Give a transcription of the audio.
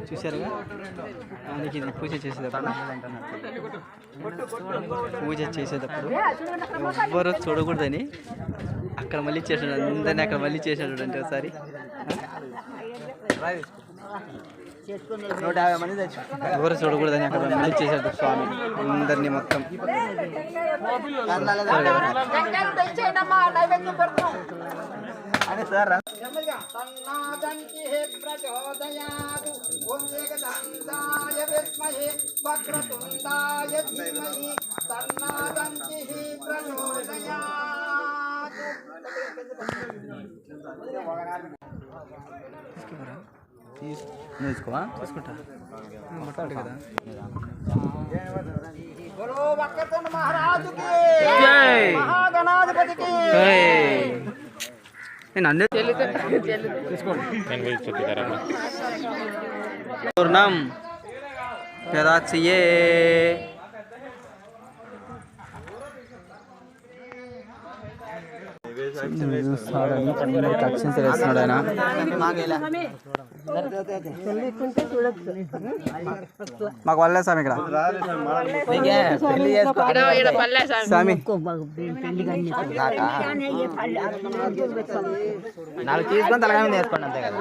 చూసారుగా అందుకే ఇది పూజ చేసేటప్పుడు ఎవ్వరు చూడకూడదని అక్కడ మళ్ళీ చేసాడు, అందరినీ అక్కడ మళ్ళీ చేసాడు అంటే ఒకసారి 150 మంది ఎవరు చూడకూడదని అక్కడ మళ్ళీ చేశాడు స్వామి అందరినీ మొత్తం. నేర్చుకోవా తీసుకుంటా మొత్తం కదా. నేను అన్నీ పూర్ణం యదాచియే అక్షింతలు వేస్తున్నాడు ఆయన. మాకు వల్లే స్వామి ఇక్కడ స్వామి నాకు తీసుకొని తలగా వేసుకోండి అంతే కదా.